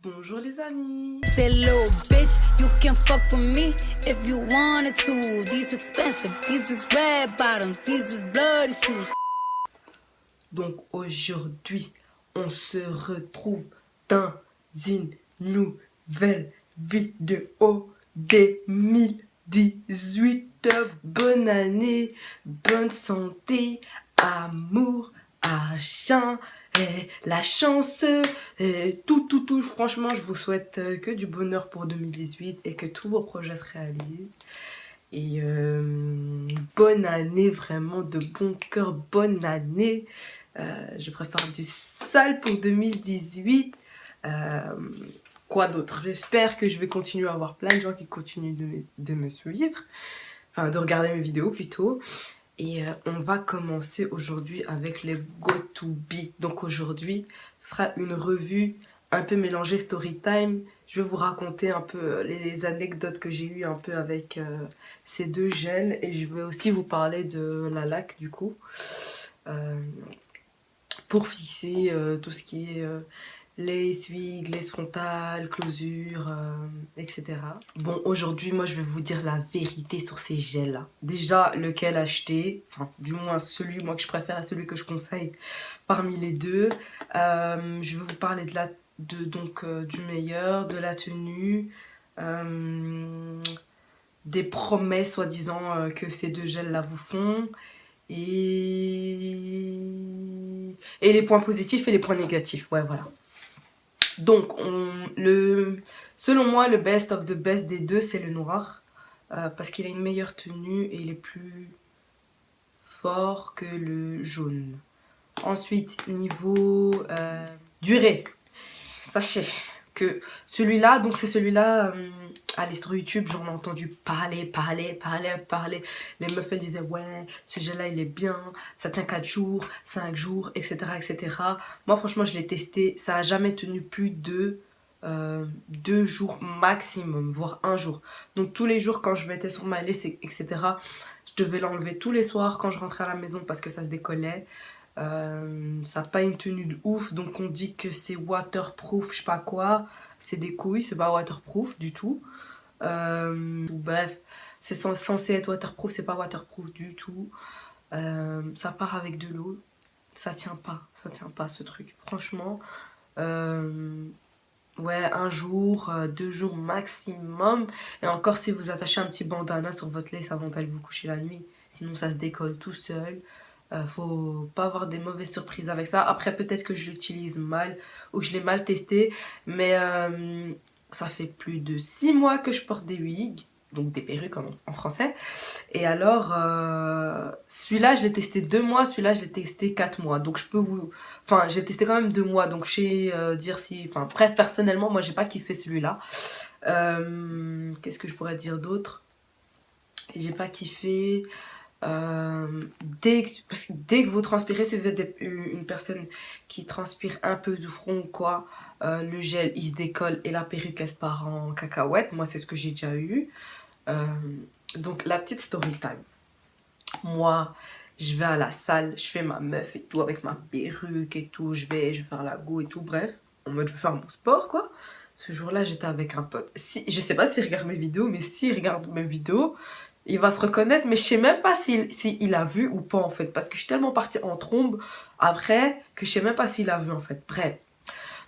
Bonjour les amis. That little bitch, you can fuck with me if you wanted to. These expensive, these is red bottoms, these is bloody shoes. Donc aujourd'hui, on se retrouve dans une nouvelle vidéo 2018. Bonne année, bonne santé, amour, argent, et la chance, et tout. Franchement, je vous souhaite que du bonheur pour 2018 et que tous vos projets se réalisent. Et bonne année, vraiment de bon cœur, bonne année. Je prépare du sale pour 2018. Quoi d'autre? J'espère que je vais continuer à avoir plein de gens qui continuent de me suivre. Enfin, de regarder mes vidéos plutôt. Et on va commencer aujourd'hui avec les Go-To-Be. Donc aujourd'hui, ce sera une revue un peu mélangée story time. Je vais vous raconter un peu les anecdotes que j'ai eues un peu avec ces deux gels. Et je vais aussi vous parler de la laque du coup. Pour fixer tout ce qui est lace, wig, lace frontale, closure, etc. Bon, aujourd'hui, moi, je vais vous dire la vérité sur ces gels-là. Déjà, lequel acheter, enfin, du moins celui, moi, que je préfère et celui que je conseille parmi les deux. Je vais vous parler du meilleur, de la tenue, des promesses, soi-disant, que ces deux gels-là vous font. Et les points positifs et les points négatifs, ouais, voilà. Donc, selon moi, le best of the best des deux, c'est le noir. Parce qu'il a une meilleure tenue et il est plus fort que le jaune. Ensuite, niveau durée. Sachez que celui-là, donc c'est celui-là, allez sur YouTube, j'en ai entendu parler. Les meufs, elles disaient, ouais, ce gel-là, il est bien, ça tient 4 jours, 5 jours, etc. Moi, franchement, je l'ai testé, ça a jamais tenu plus de 2 jours maximum, voire 1 jour. Donc, tous les jours, quand je mettais sur ma laisse, etc., je devais l'enlever tous les soirs quand je rentrais à la maison parce que ça se décollait. Ça n'a pas une tenue de ouf, donc on dit que c'est waterproof, je sais pas quoi. C'est des couilles, c'est pas waterproof du tout. Bref, c'est censé être waterproof, c'est pas waterproof du tout. Ça part avec de l'eau, ça tient pas ce truc. Franchement, ouais, 1 jour, 2 jours maximum. Et encore si vous attachez un petit bandana sur votre lace avant d'aller vous coucher la nuit, sinon ça se décolle tout seul. Faut pas avoir des mauvaises surprises avec ça. Après, peut-être que je l'utilise mal ou que je l'ai mal testé. Mais ça fait plus de 6 mois que je porte des wigs. Donc des perruques en français. Et alors, celui-là, je l'ai testé 2 mois. Celui-là, je l'ai testé 4 mois. Donc je peux vous... Enfin, j'ai testé quand même 2 mois. Donc je sais dire si... Enfin, bref, personnellement, moi, j'ai pas kiffé celui-là. Qu'est-ce que je pourrais dire d'autre? J'ai pas kiffé... parce que dès que vous transpirez, si vous êtes une personne qui transpire un peu du front ou quoi, le gel il se décolle et la perruque elle se part en cacahuète. Moi c'est ce que j'ai déjà eu. Donc la petite story time. Moi je vais à la salle, je fais ma meuf et tout avec ma perruque et tout, je vais faire la go et tout, bref, en mode je vais faire mon sport quoi. Ce jour-là j'étais avec un pote. Je sais pas s'il regarde mes vidéos, mais s'il regarde mes vidéos, il va se reconnaître, mais je sais même pas s'il a vu ou pas en fait. Parce que je suis tellement partie en trombe après que je sais même pas s'il a vu en fait. Bref.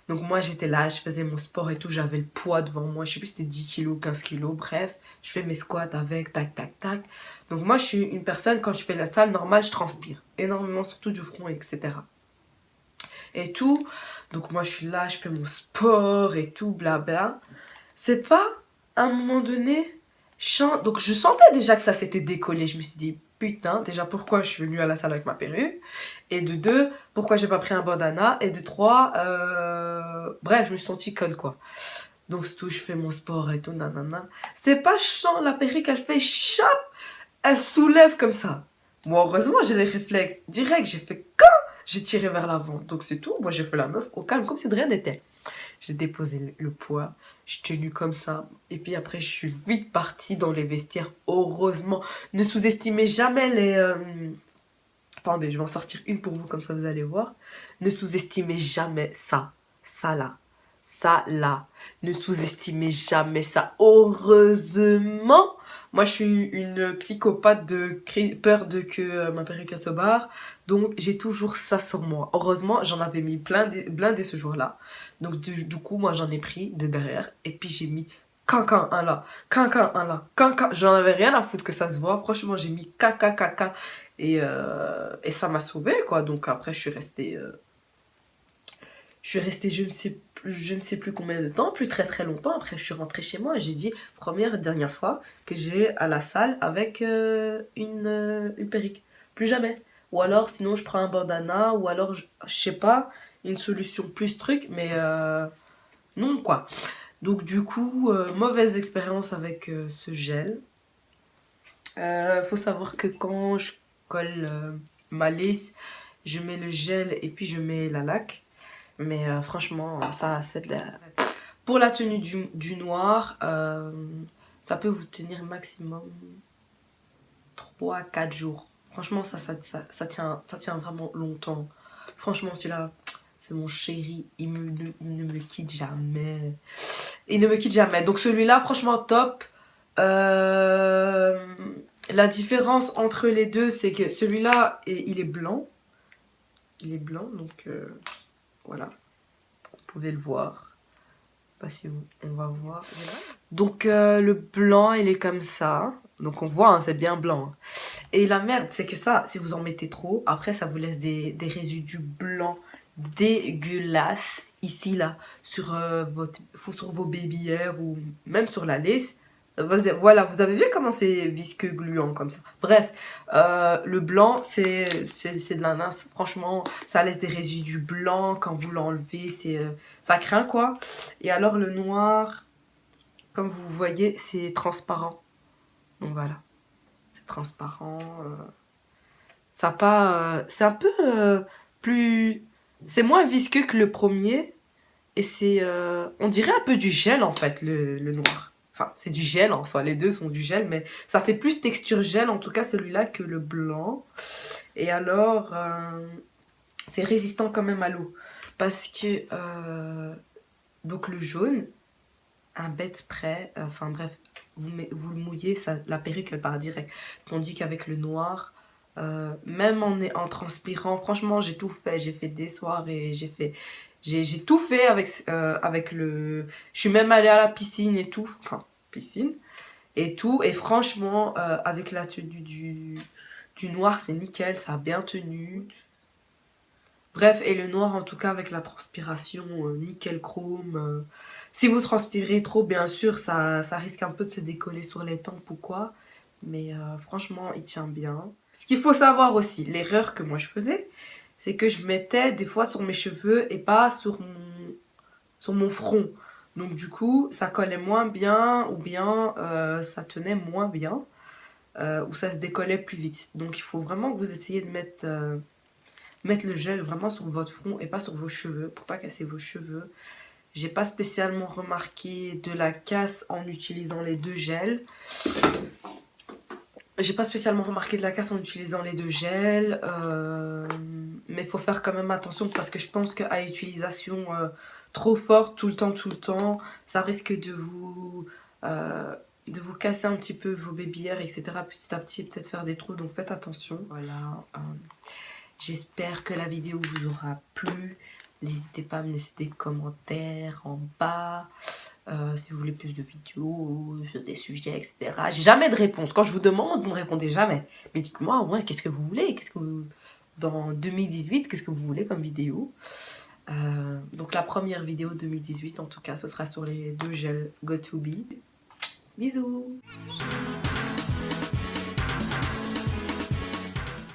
Donc moi j'étais là, je faisais mon sport et tout, j'avais le poids devant moi. Je sais plus si c'était 10 kilos, 15 kilos, bref. Je fais mes squats avec, tac. Donc moi je suis une personne, quand je fais la salle normale, je transpire énormément, surtout du front, etc. Et tout. Donc moi je suis là, je fais mon sport et tout, blabla. C'est pas, à un moment donné... Donc je sentais déjà que ça s'était décollé. Je me suis dit, putain, déjà pourquoi je suis venue à la salle avec ma perruque? Et de 2, pourquoi j'ai pas pris un bandana? Et de 3, bref, je me suis sentie conne quoi. Donc c'est tout, je fais mon sport et tout, nanana. C'est pas chiant, la perruque elle fait chap, elle soulève comme ça. Moi heureusement j'ai les réflexes. Direct, j'ai fait quand j'ai tiré vers l'avant. Donc c'est tout, moi j'ai fait la meuf au calme comme si de rien n'était. J'ai déposé le poids, j'ai tenu comme ça. Et puis après, je suis vite partie dans les vestiaires. Heureusement, ne sous-estimez jamais les... Attendez, je vais en sortir une pour vous, comme ça vous allez voir. Ne sous-estimez jamais ça. Ça là. Ça là, ne sous-estimez jamais ça. Heureusement, moi je suis une psychopathe de peur de que ma perruque elle se barre. Donc j'ai toujours ça sur moi. Heureusement, j'en avais mis blindé ce jour-là. Donc du coup, moi j'en ai pris de derrière. Et puis j'ai mis cancan un là, cancan un là, cancan. J'en avais rien à foutre que ça se voit. Franchement, j'ai mis caca caca. Et ça m'a sauvée quoi. Donc après, je suis restée je ne sais plus combien de temps, plus très très longtemps. Après, je suis rentrée chez moi et j'ai dit, première et dernière fois que j'ai à la salle avec une perruque. Plus jamais. Ou alors, sinon, je prends un bandana, ou alors, je sais pas, une solution plus truc, mais non quoi. Donc, du coup, mauvaise expérience avec ce gel. Faut savoir que quand je colle ma lisse, je mets le gel et puis je mets la laque. Mais franchement, ça, c'est de la... Pour la tenue du noir, ça peut vous tenir maximum 3-4 jours. Franchement, ça tient vraiment longtemps. Franchement, celui-là, c'est mon chéri. Il ne me quitte jamais. Il ne me quitte jamais. Donc celui-là, franchement, top. La différence entre les deux, c'est que celui-là, il est blanc. Il est blanc, donc... voilà, vous pouvez le voir. Je sais pas si on va voir. Donc le blanc, il est comme ça. Donc on voit, hein, c'est bien blanc. Et la merde, c'est que ça, si vous en mettez trop, après ça vous laisse des résidus blancs dégueulasses. Ici, là, sur vos baby hairs ou même sur la lace. Voilà, vous avez vu comment c'est visqueux, gluant comme ça. Bref, le blanc, c'est de la nasse. Franchement, ça laisse des résidus blancs. Quand vous l'enlevez, ça craint, quoi. Et alors, le noir, comme vous voyez, c'est transparent. Donc voilà, c'est transparent. Ça pas... c'est un peu plus... C'est moins visqueux que le premier. Et c'est... on dirait un peu du gel, en fait, le noir. Enfin, c'est du gel en soi, les deux sont du gel, mais ça fait plus texture gel, en tout cas celui-là, que le blanc. Et alors, c'est résistant quand même à l'eau. Parce que, donc le jaune, un bête spray, enfin bref, vous le mouillez, ça, la perruque elle part direct. Tandis qu'avec le noir, même en transpirant, franchement j'ai tout fait, j'ai fait des soirées, j'ai tout fait avec le... Je suis même allée à la piscine et tout. Enfin, piscine et tout. Et franchement, avec la tenue du noir, c'est nickel. Ça a bien tenu. Bref, et le noir, en tout cas, avec la transpiration, nickel chrome. Si vous transpirez trop, bien sûr, ça risque un peu de se décoller sur les tempes ou quoi. Mais franchement, il tient bien. Ce qu'il faut savoir aussi, l'erreur que moi je faisais, c'est que je mettais des fois sur mes cheveux et pas sur mon front. Donc du coup, ça collait moins bien ou bien ça tenait moins bien ou ça se décollait plus vite. Donc il faut vraiment que vous essayiez de mettre le gel vraiment sur votre front et pas sur vos cheveux pour pas casser vos cheveux. J'ai pas spécialement remarqué de la casse en utilisant les deux gels. J'ai pas spécialement remarqué de la casse en utilisant les deux gels, mais il faut faire quand même attention parce que je pense qu'à utilisation trop forte tout le temps, ça risque de vous casser un petit peu vos baby hairs, etc. Petit à petit, peut-être faire des trous, donc faites attention. Voilà, j'espère que la vidéo vous aura plu. N'hésitez pas à me laisser des commentaires en bas. Si vous voulez plus de vidéos sur des sujets, etc. J'ai jamais de réponse. Quand je vous demande, vous ne me répondez jamais. Mais dites-moi, ouais, qu'est-ce que vous voulez? Dans 2018, qu'est-ce que vous voulez comme vidéo? Donc la première vidéo 2018, en tout cas, ce sera sur les deux gels Got2b. Bisous!